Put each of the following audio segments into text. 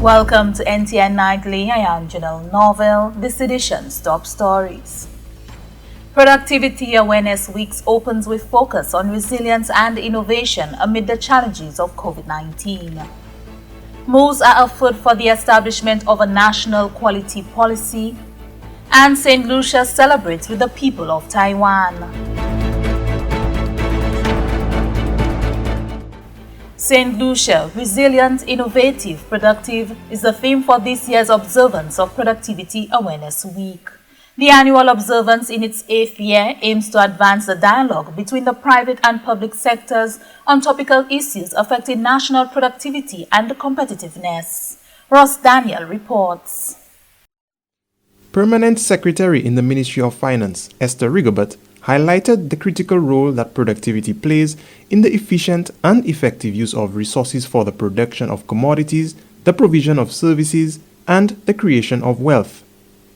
Welcome to NTN Nightly. I am Janelle Novel. This edition's top stories. Productivity Awareness Weeks opens with focus on resilience and innovation amid the challenges of COVID-19. Moves are afoot for the establishment of a national quality policy, and Saint Lucia celebrates with the people of Taiwan. Saint Lucia, resilient, innovative, productive is the theme for this year's observance of Productivity Awareness Week. The annual observance in its 8th year aims to advance the dialogue between the private and public sectors on topical issues affecting national productivity and competitiveness. Ross Daniel reports. Permanent Secretary in the Ministry of Finance, Esther Rigobert, highlighted the critical role that productivity plays in the efficient and effective use of resources for the production of commodities, the provision of services, and the creation of wealth.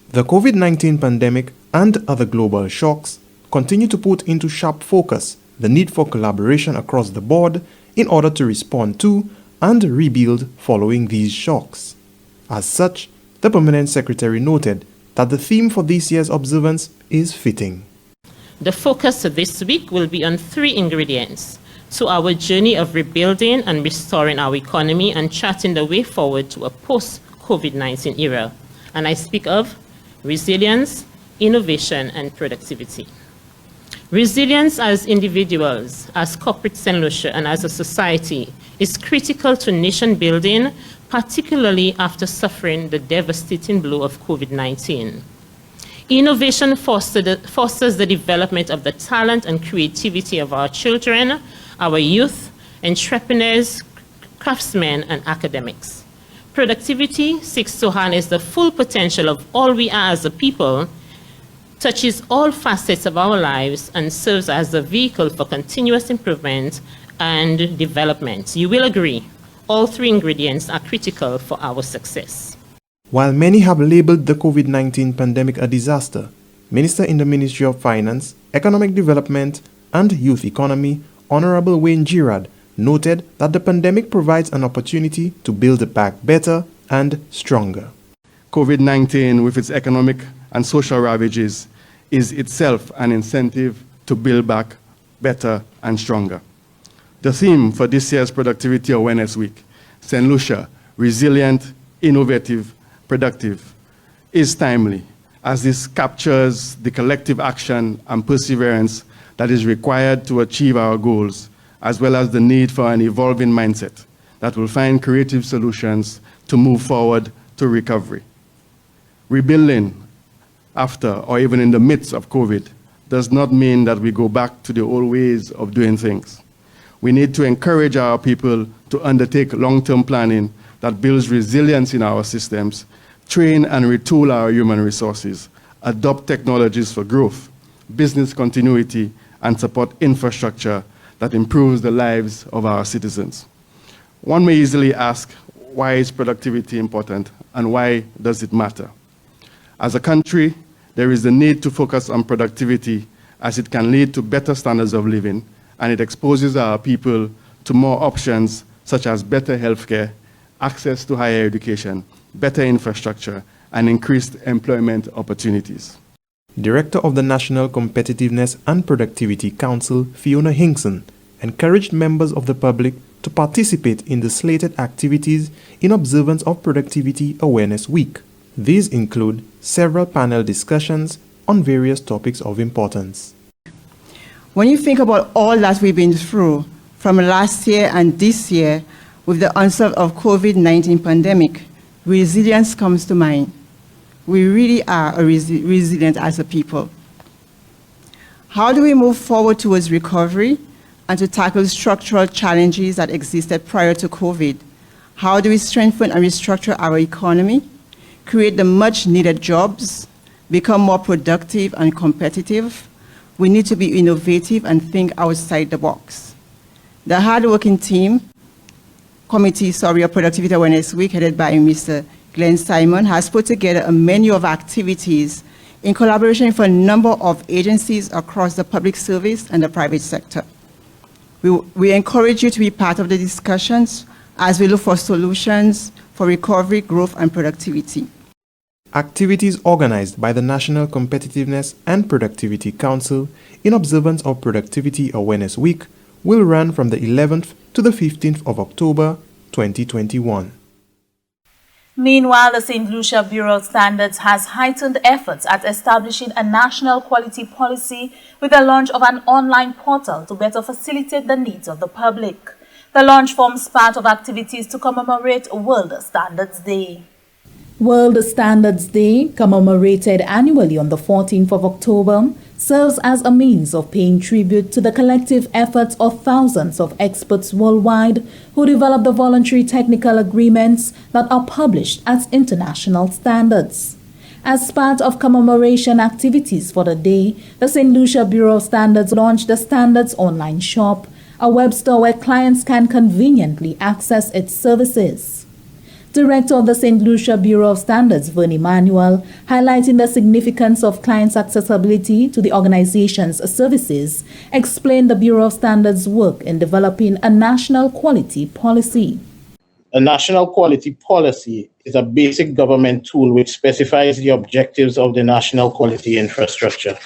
The COVID-19 pandemic and other global shocks continue to put into sharp focus the need for collaboration across the board in order to respond to and rebuild following these shocks. As such, the Permanent Secretary noted that the theme for this year's observance is fitting. The focus this week will be on 3 ingredients to our journey of rebuilding and restoring our economy and charting the way forward to a post-COVID-19 era. And I speak of resilience, innovation, and productivity. Resilience as individuals, as corporate Saint Lucia, and as a society is critical to nation building, particularly after suffering the devastating blow of COVID-19. Innovation fosters the development of the talent and creativity of our children, our youth, entrepreneurs, craftsmen, and academics. Productivity seeks to harness the full potential of all we are as a people, touches all facets of our lives, and serves as a vehicle for continuous improvement and development. You will agree, all 3 ingredients are critical for our success. While many have labeled the COVID-19 pandemic a disaster, Minister in the Ministry of Finance, Economic Development and Youth Economy, Honorable Wayne Girard, noted that the pandemic provides an opportunity to build back better and stronger. COVID-19, with its economic and social ravages, is itself an incentive to build back better and stronger. The theme for this year's Productivity Awareness Week, Saint Lucia, resilient, innovative, productive, is timely, as this captures the collective action and perseverance that is required to achieve our goals, as well as the need for an evolving mindset that will find creative solutions to move forward to recovery. Rebuilding after or even in the midst of COVID does not mean that we go back to the old ways of doing things. We need to encourage our people to undertake long-term planning that builds resilience in our systems, train and retool our human resources, adopt technologies for growth, business continuity, and support infrastructure that improves the lives of our citizens. One may easily ask, why is productivity important and why does it matter? As a country, there is the need to focus on productivity as it can lead to better standards of living, and it exposes our people to more options such as better healthcare, access to higher education, better infrastructure, and increased employment opportunities. Director of the National Competitiveness and Productivity Council, Fiona Hinkson, encouraged members of the public to participate in the slated activities in observance of Productivity Awareness Week. These include several panel discussions on various topics of importance. When you think about all that we've been through from last year and this year with the onset of COVID-19 pandemic, resilience comes to mind. We really are resilient as a people. How do we move forward towards recovery and to tackle structural challenges that existed prior to COVID? How do we strengthen and restructure our economy, create the much needed jobs, become more productive and competitive? We need to be innovative and think outside the box. The hardworking committee of Productivity Awareness Week, headed by Mr. Glenn Simon, has put together a menu of activities in collaboration with a number of agencies across the public service and the private sector. We encourage you to be part of the discussions as we look for solutions for recovery, growth, and productivity. Activities organized by the National Competitiveness and Productivity Council in observance of Productivity Awareness Week will run from the 11th to the 15th of October 2021. Meanwhile, the Saint Lucia Bureau of Standards has heightened efforts at establishing a national quality policy with the launch of an online portal to better facilitate the needs of the public. The launch forms part of activities to commemorate World Standards Day. World Standards Day, commemorated annually on the 14th of October, serves as a means of paying tribute to the collective efforts of thousands of experts worldwide who develop the voluntary technical agreements that are published as international standards. As part of commemoration activities for the day, the Saint Lucia Bureau of Standards launched the Standards Online Shop, a web store where clients can conveniently access its services. Director of the Saint Lucia Bureau of Standards, Vernie Manuel, highlighting the significance of clients' accessibility to the organization's services, explained the Bureau of Standards' work in developing a national quality policy. A national quality policy is a basic government tool which specifies the objectives of the national quality infrastructure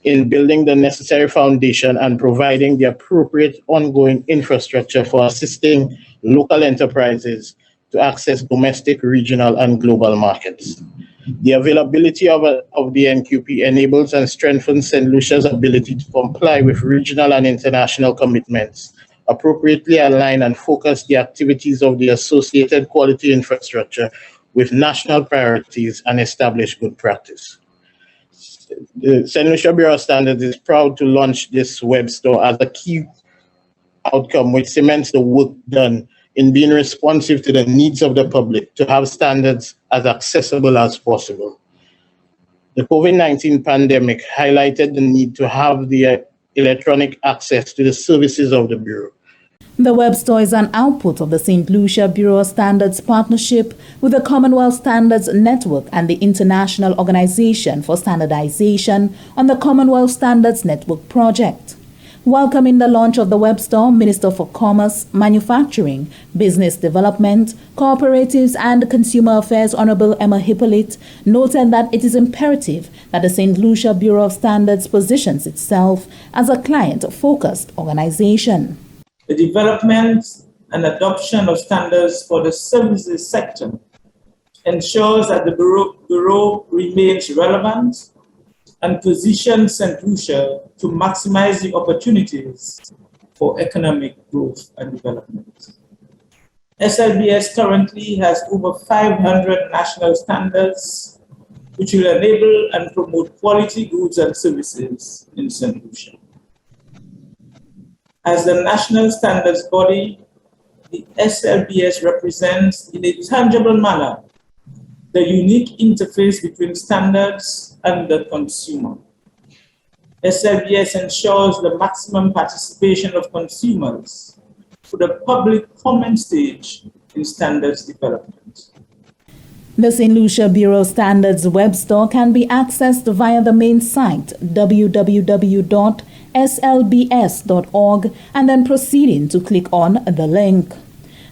in building the necessary foundation and providing the appropriate ongoing infrastructure for assisting local enterprises to access domestic, regional, and global markets. The availability of the NQP enables and strengthens Saint Lucia's ability to comply with regional and international commitments, appropriately align and focus the activities of the associated quality infrastructure with national priorities, and establish good practice. The Saint Lucia Bureau of Standards is proud to launch this web store as a key outcome which cements the work done in being responsive to the needs of the public to have standards as accessible as possible. The COVID-19 pandemic highlighted the need to have the electronic access to the services of the Bureau. The web store is an output of the Saint Lucia Bureau of Standards partnership with the Commonwealth Standards Network and the International Organization for Standardization on the Commonwealth Standards Network project. Welcoming the launch of the web store, Minister for Commerce, Manufacturing, Business Development, Cooperatives and Consumer Affairs Honorable Emma Hippolyte noted that it is imperative that the Saint Lucia Bureau of Standards positions itself as a client-focused organization. The development and adoption of standards for the services sector ensures that the Bureau remains relevant and positions Saint Lucia to maximize the opportunities for economic growth and development. SLBS currently has over 500 national standards, which will enable and promote quality goods and services in Saint Lucia. As the national standards body, the SLBS represents in a tangible manner the unique interface between standards and the consumer. SLBS ensures the maximum participation of consumers for the public comment stage in standards development. The Saint Lucia Bureau of Standards web store can be accessed via the main site www.slbs.org and then proceeding to click on the link.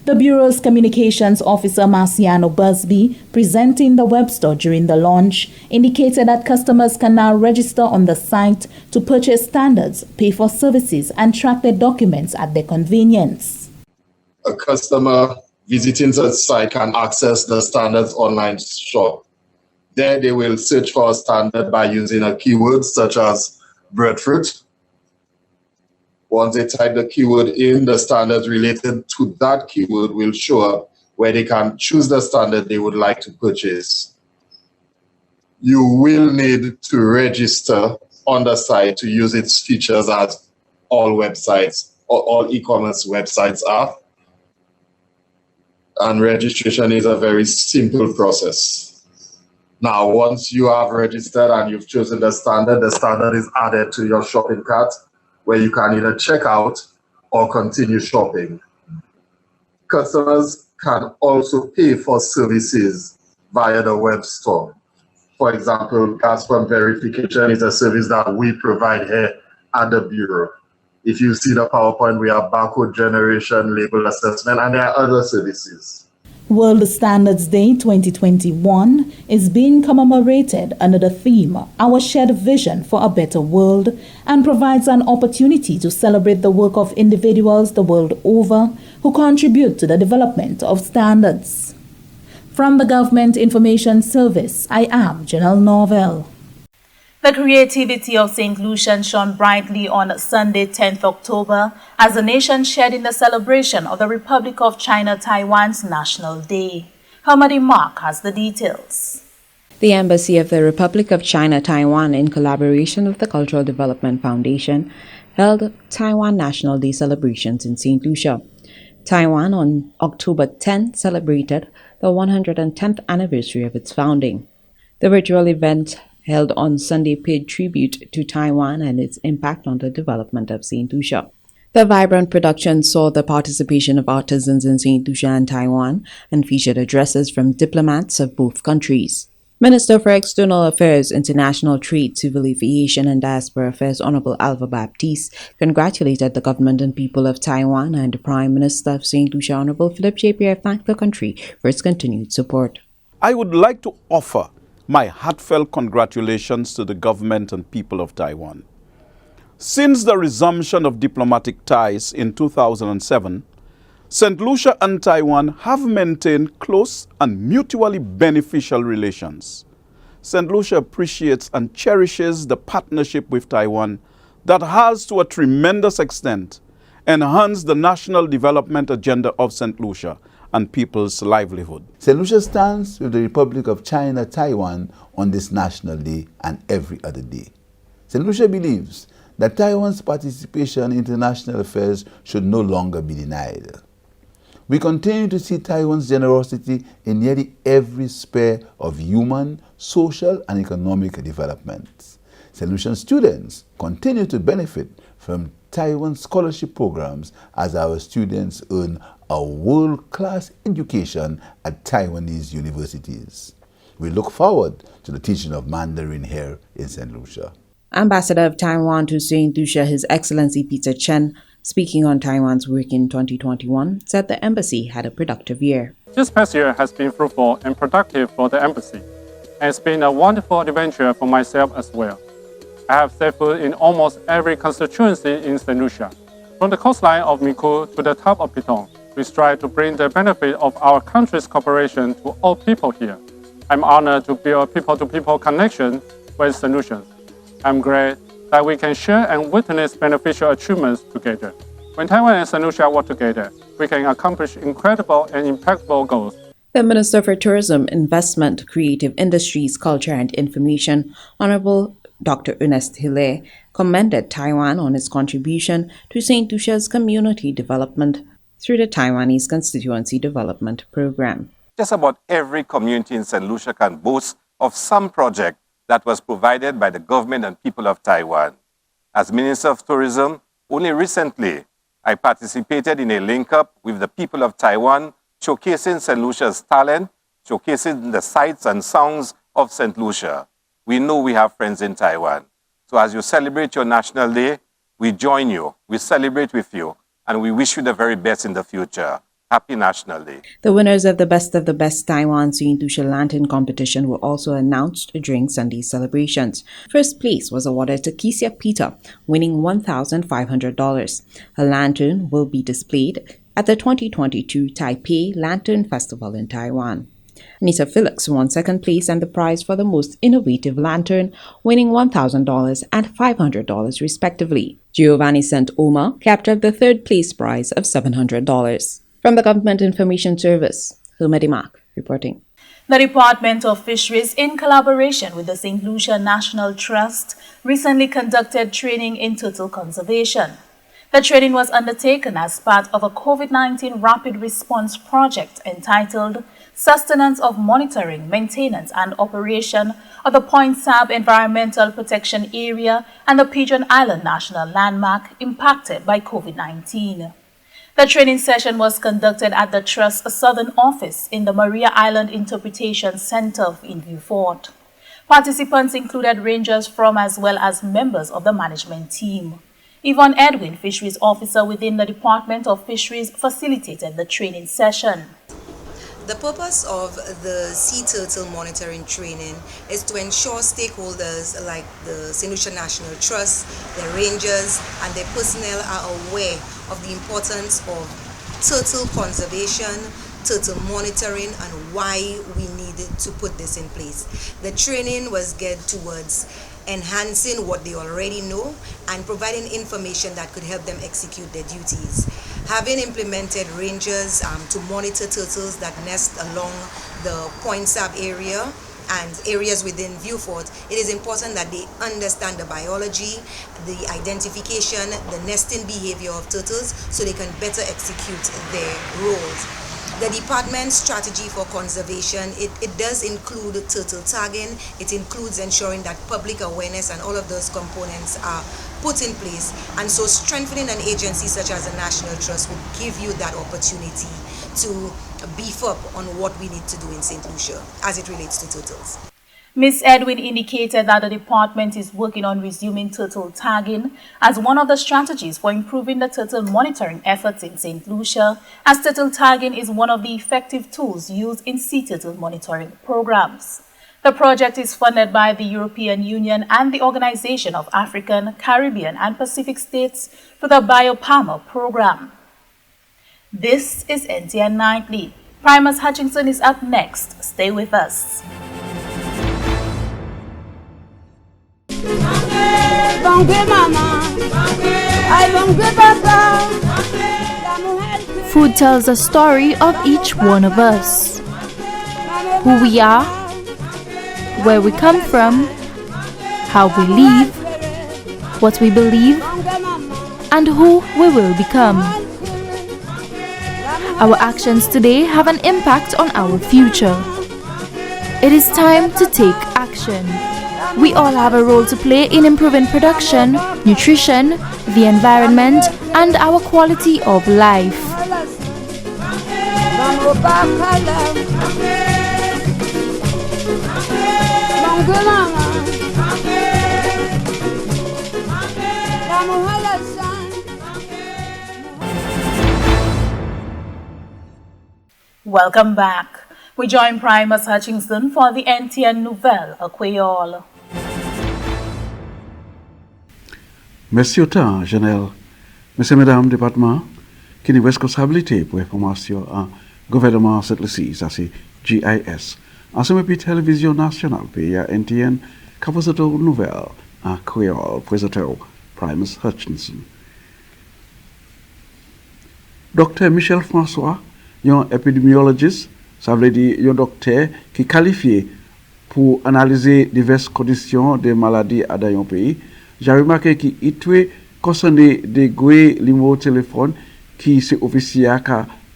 The Bureau's Communications Officer Marciano Busby, presenting the web store during the launch, indicated that customers can now register on the site to purchase standards, pay for services, and track their documents at their convenience. A customer visiting the site can access the standards online shop. There they will search for a standard by using a keyword such as breadfruit. Once they type the keyword in, the standards related to that keyword will show up where they can choose the standard they would like to purchase. You will need to register on the site to use its features as all websites or all e-commerce websites are. And registration is a very simple process. Now, once you have registered and you've chosen the standard is added to your shopping cart, where you can either check out or continue shopping. Customers can also pay for services via the web store. For example, gas pump verification is a service that we provide here at the Bureau. If you see the PowerPoint, we have barcode generation, label assessment, and there are other services. World Standards Day 2021 is being commemorated under the theme Our Shared Vision for a Better World and provides an opportunity to celebrate the work of individuals the world over who contribute to the development of standards. From the Government Information Service, I am Janelle Norvell. The creativity of Saint Lucia shone brightly on Sunday, 10th October, as the nation shared in the celebration of the Republic of China Taiwan's National Day. Hermody Mark has the details. The Embassy of the Republic of China Taiwan, in collaboration with the Cultural Development Foundation, held Taiwan National Day celebrations in Saint Lucia. Taiwan, on October 10, celebrated the 110th anniversary of its founding. The virtual event held on Sunday paid tribute to Taiwan and its impact on the development of Saint Lucia. The vibrant production saw the participation of artisans in Saint Lucia and Taiwan and featured addresses from diplomats of both countries. Minister for External Affairs, International Trade, Civil Aviation and Diaspora Affairs Honorable Alva Baptiste congratulated the government and people of Taiwan, and the Prime Minister of Saint Lucia, Honorable Philip J. Pierre, thanked the country for its continued support. I would like to offer my heartfelt congratulations to the government and people of Taiwan. Since the resumption of diplomatic ties in 2007, Saint Lucia and Taiwan have maintained close and mutually beneficial relations. Saint Lucia appreciates and cherishes the partnership with Taiwan that has, to a tremendous extent, enhanced the national development agenda of Saint Lucia and people's livelihood. Saint Lucia stands with the Republic of China, Taiwan on this National Day and every other day. Saint Lucia believes that Taiwan's participation in international affairs should no longer be denied. We continue to see Taiwan's generosity in nearly every sphere of human, social, and economic development. Saint Lucian students continue to benefit from Taiwan scholarship programs as our students earn a world-class education at Taiwanese universities. We look forward to the teaching of Mandarin here in Saint Lucia. Ambassador of Taiwan to Saint Lucia, His Excellency Peter Chen, speaking on Taiwan's work in 2021, said the embassy had a productive year. This past year has been fruitful and productive for the embassy, and it's been a wonderful adventure for myself as well. I have set foot in almost every constituency in Saint Lucia. From the coastline of Miku to the top of Pitong, we strive to bring the benefit of our country's cooperation to all people here. I'm honored to build people-to-people connection with Saint Lucians. I'm glad that we can share and witness beneficial achievements together. When Taiwan and Saint Lucia work together, we can accomplish incredible and impactful goals. The Minister for Tourism, Investment, Creative Industries, Culture and Information, Honorable Dr. Ernest Hille, commended Taiwan on its contribution to Saint Lucia's community development through the Taiwanese Constituency Development Program. Just about every community in Saint Lucia can boast of some project that was provided by the government and people of Taiwan. As Minister of Tourism, only recently, I participated in a link-up with the people of Taiwan, showcasing Saint Lucia's talent, showcasing the sights and sounds of Saint Lucia. We know we have friends in Taiwan. So as you celebrate your National Day, we join you, we celebrate with you, and we wish you the very best in the future. Happy National Day. The winners of the Best Taiwan Saint Lucia Lantern competition were also announced during Sunday's celebrations. First place was awarded to Kesia Peter, winning $1,500. Her lantern will be displayed at the 2022 Taipei Lantern Festival in Taiwan. Anita Felix won second place and the prize for the most innovative lantern, winning $1,000 and $500 respectively. Giovanni St. Omer captured the third place prize of $700. From the Government Information Service, Hermody Mark reporting. The Department of Fisheries, in collaboration with the Saint Lucia National Trust, recently conducted training in turtle conservation. The training was undertaken as part of a COVID-19 rapid response project entitled Sustenance of Monitoring, Maintenance and Operation of the Point Sab Environmental Protection Area and the Pigeon Island National Landmark impacted by COVID-19. The training session was conducted at the Trust's Southern Office in the Maria Island Interpretation Center in Vieux Fort. Participants included rangers from as well as members of the management team. Yvonne Edwin, Fisheries Officer within the Department of Fisheries, facilitated the training session. The purpose of the sea turtle monitoring training is to ensure stakeholders like the Saint Lucia National Trust, their rangers, and their personnel are aware of the importance of turtle conservation, turtle monitoring, and why we needed to put this in place. The training was geared towards enhancing what they already know and providing information that could help them execute their duties. Having implemented rangers to monitor turtles that nest along the Point Sab area and areas within Viewfort, it is important that they understand the biology, the identification, the nesting behavior of turtles so they can better execute their roles. The department's strategy for conservation, it does include turtle tagging, it includes ensuring that public awareness and all of those components are put in place, and so strengthening an agency such as the National Trust will give you that opportunity to beef up on what we need to do in St. Lucia as it relates to turtles. Ms. Edwin indicated that the department is working on resuming turtle tagging as one of the strategies for improving the turtle monitoring efforts in St. Lucia, as turtle tagging is one of the effective tools used in sea turtle monitoring programs. The project is funded by the European Union and the Organization of African, Caribbean and Pacific States through the BioPalmer program. This is NTN Nightly. Primus Hutchinson is up next. Stay with us. Food tells a story of each one of us. Who we are, where we come from, how we live, what we believe, and who we will become. Our actions today have an impact on our future. It is time to take action. We all have a role to play in improving production, nutrition, the environment, and our quality of life. Welcome back. We join Primus Hutchinson for the NTN Nouvelle à Creole. Merci autant, Janelle. Messieurs, mesdames, département, qui est responsabilité pour l'information en gouvernement Saint Lucia, ça c'est GIS. Ensemble puis télévision nationale, puis NTN, capaciteur nouvelle en créole, présenteur Primus Hutchinson. Dr. Michel François, un épidémiologiste, ça veut dire un docteur qui est qualifié pour analyser diverses conditions de maladies dans un pays. J'ai remarqué qu'il est concerné des gros numéros de téléphone qui sont officiers à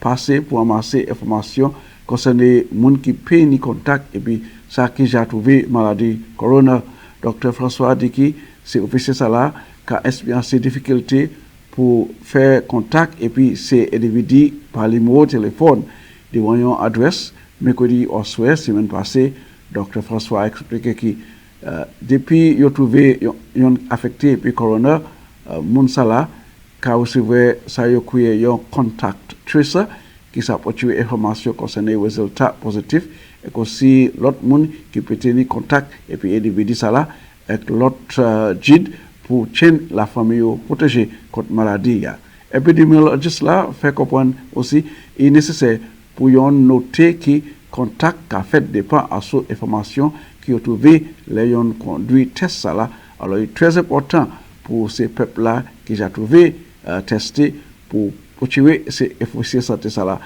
passer pour amasser informations concernant les gens qui paient ni contact et puis ça qui j'ai trouvé maladie corona. Dr. François dit que c'est officier ça là qui a expérimenté des difficultés pour faire contact et puis c'est individu par les numéros de téléphone de une adresse mercredi au soir semaine passée. Dr. François a expliqué que depuis qu'il a trouvé un affecté puis corona, mon sala qui a reçu ça y a créé un contact tracer qui s'apporte information concernant les résultats positifs et aussi l'autre monde qui peut tenir contact et puis individu ça là avec l'autre guide pour tenir la famille protéger contre maladie. Épidémiologiste là fait comprendre aussi il est nécessaire pour noter que contact qu'a fait dépend à cette information qui ont trouvé les conduit test ça là. Alors il est très important pour ces peuples là qui j'ai trouvé testé pour tuer ces officiers santé ça là.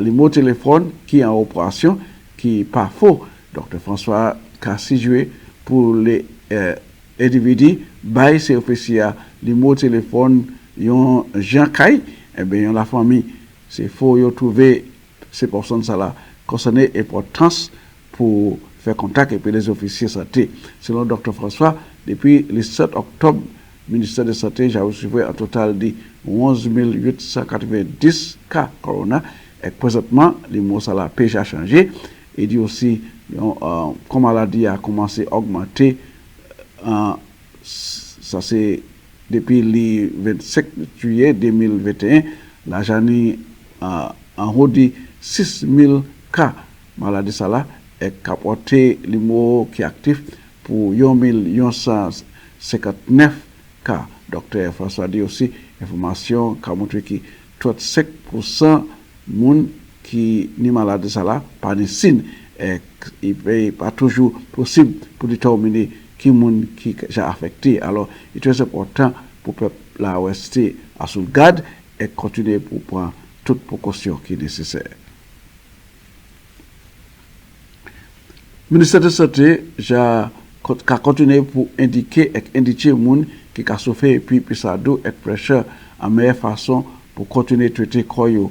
Les mots téléphone qui en opération qui pas faux. Dr. François a situé pour les individus bail ces officiers les mots téléphone yon Jean Kay et bien la famille c'est faux yo trouver ces personnes ça là concernant l'importance pour faire contact avec les officiers santé. Selon Dr. François, depuis le 7 octobre, le ministère de la Santé a reçu un total de 11 890 cas corona. Et présentement, les mots ça la pêche a changé. Il dit aussi, comme la maladie a commencé à augmenter, ça c'est depuis le 25 juillet 2021, la journée en haut de 6 cas maladie ça là est capoté les mots qui actif pour 1159 cas. Docteur François dit aussi information qu'a montré que 35% moun qui ni maladie ça là pas de signe et il n'est pas toujours possible pour déterminer qui moun qui est affecté. Alors il est très important pour la rester à son garde et continuer pour prendre toutes précautions qui sont nécessaires. Le ministère de la Santé a continué pour indiquer et indiquer les gens qui ont souffert et puis ça doit être prêcheur en meilleure façon pour continuer à traiter Koyo.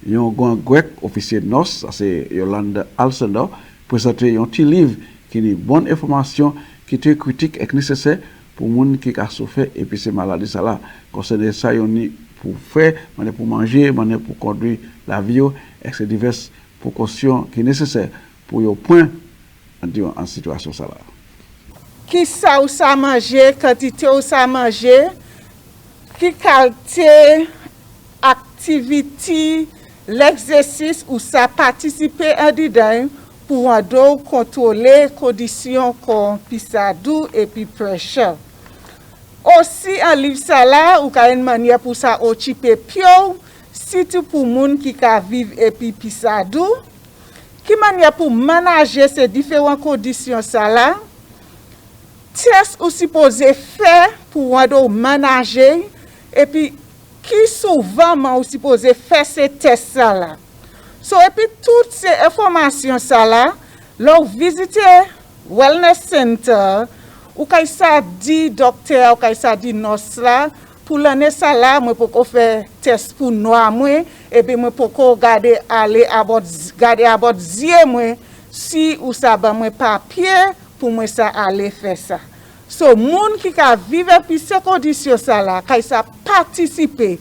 Il y a un grec officier de NOS, c'est Yolanda Alcindor, présenté un petit livre qui a une bonne information, qui est critique et nécessaire pour les gens qui ont souffert et puis ces maladies là. Concernant ça, il y a pour faire, pour manger, pour conduire la vie et ces diverses précautions qui sont nécessaires pour y point en situation ça là. Qui ça ou ça manger, quantité ou ça manger, qui qualité, activité, l'exercice ou ça participer en dedans pour contrôler conditions comme pisadou et puis pressure. Aussi en livre ça là ou une manière pour ça occuper pio, surtout pour moun qui ka vivre et puis pisadou. Qui manière pour manager ces différentes conditions ça là? Test ou supposé faire pour manager et puis qui souvent ou supposé faire ces tests ça là. So et puis toutes ces informations ça là, leur visiter wellness center ou kay ça dit docteur ou kay ça dit nurse là pour l'année ça là moi pour faire test pour noir moi et puis moi pour regarder aller à bord yeux moi si ou ça ba moi papier pour moi ça aller faire ça. So moun qui ka vivre puis ces conditions ça là kay ça participer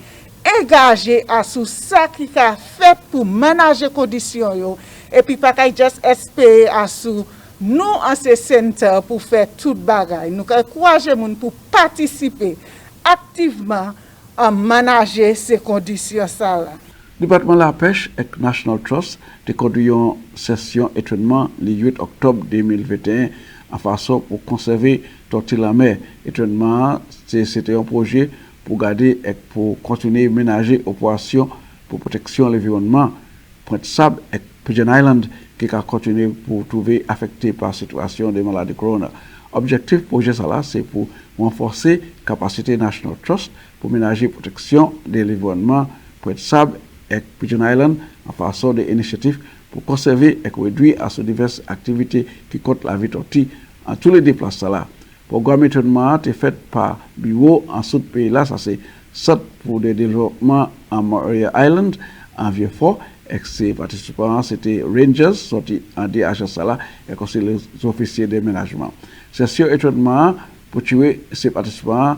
engagé à sous ça qui ka fait pour manager conditions yo et puis pas kay just espérer à sous nous en ce centre pour faire toute bagaille nous encourager moun pour participer activement à manager ces conditions ça là. Département de la pêche et National Trust a conduit une session étonnement le 8 octobre 2021 en façon pour conserver tortue la mer. Étonnement, c'était un projet pour garder et pour continuer à ménager opération pour protection de l'environnement. Pointe-Sable et Pigeon Island qui a continué pour trouver affecté par la situation de maladie corona. Objectif projet ça là, c'est pour renforcer la capacité National Trust pour ménager protection de l'environnement Pointe-Sable et Pigeon Island en façon d'initiative pour conserver et réduire à ces diverses activités qui comptent la vie tortue en tous les déplacements là. Le programme étonnement est fait par bureau en sous pays là, ça c'est Centre pour le développement en Maria Island en Vieux-Fort. Et ses participants c'était Rangers sortis en DHS là et aussi les officiers de ménagement. Session étonnement pour tuer ces participants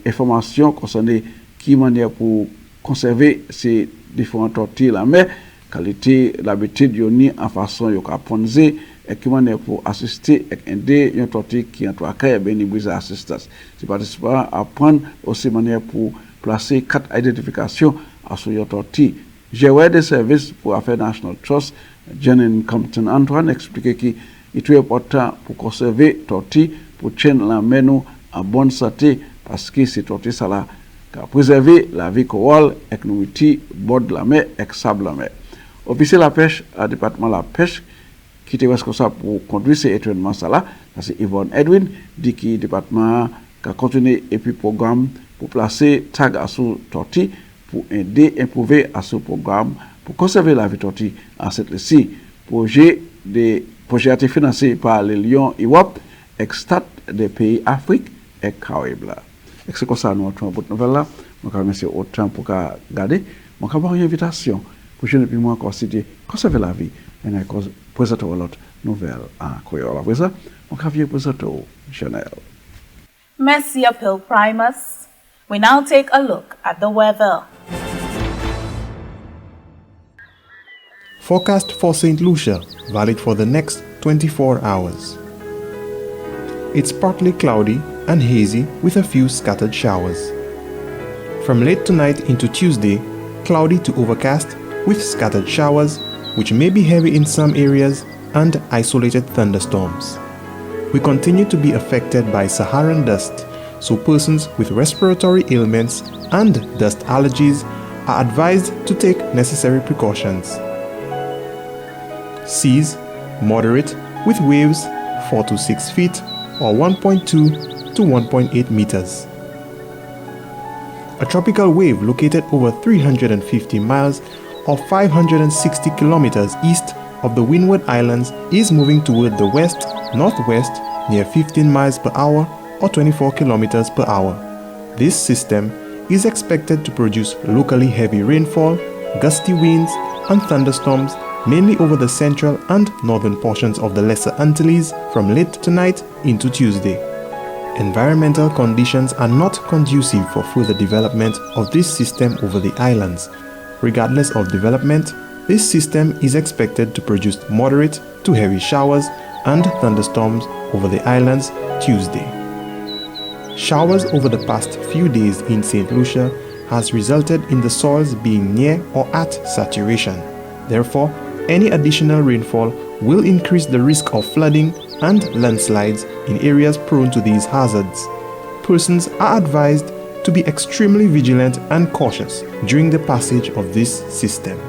informations concernant qui manière pour conserver ces différentes tortilles la mer, qualité l'habitude yoni en façon yo ponzer et qui manière pour assister et aider une tortille qui en trois cas bénéficie assistance. Ces participants apprennent aussi manière pour placer 4 identifications à sur une tortille. Gérer des services pour Affaires National Trust, Jeanine Compton Antoine expliquait qu'il est important pour conserver tortille pour tenir la mer en bonne santé parce que ces tortilles ça là préserver la vie corale et nourriture bord de la mer et sable la mer. Officier de la pêche à département de la pêche qui était responsable pour conduire ces événements ça là, c'est Yvonne Edwin dit que le département a continué et puis programme pour placer tag à sous tortille pour aider à improver à ce programme pour conserver la vie tortille à cette ici. Projet a été financé par les Lions IWAP, Extat des pays Afrique et Caraïbes. Et c'est comme ça nous avons une nouvelle là. Je remercie autant pour garder. Je vais avoir une invitation pour je ne puis moi considérer conserver la vie. Et je présente une autre nouvelle en créole. Après ça, je vais présenter Chanel. Merci, Apil Primus. We now take a look at the weather. Forecast for Saint Lucia, valid for the next 24 hours. It's partly cloudy and hazy with a few scattered showers. From late tonight into Tuesday, cloudy to overcast with scattered showers, which may be heavy in some areas, and isolated thunderstorms. We continue to be affected by Saharan dust, so persons with respiratory ailments and dust allergies are advised to take necessary precautions. Seas moderate with waves 4 to 6 feet or 1.2 to 1.8 meters. A tropical wave located over 350 miles or 560 kilometers east of the Windward Islands is moving toward the west-northwest near 15 miles per hour or 24 kilometers per hour. This system is expected to produce locally heavy rainfall, gusty winds, and thunderstorms mainly over the central and northern portions of the Lesser Antilles from late tonight into Tuesday. Environmental conditions are not conducive for further development of this system over the islands. Regardless of development, this system is expected to produce moderate to heavy showers and thunderstorms over the islands Tuesday. Showers over the past few days in Saint Lucia has resulted in the soils being near or at saturation. Therefore, any additional rainfall will increase the risk of flooding and landslides in areas prone to these hazards. Persons are advised to be extremely vigilant and cautious during the passage of this system.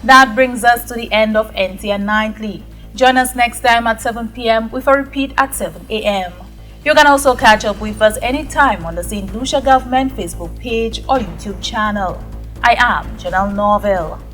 That brings us to the end of NTN Nightly. Join us next time at 7 p.m. with a repeat at 7 a.m. You can also catch up with us anytime on the Saint Lucia Government Facebook page or YouTube channel. I am Janelle Norville.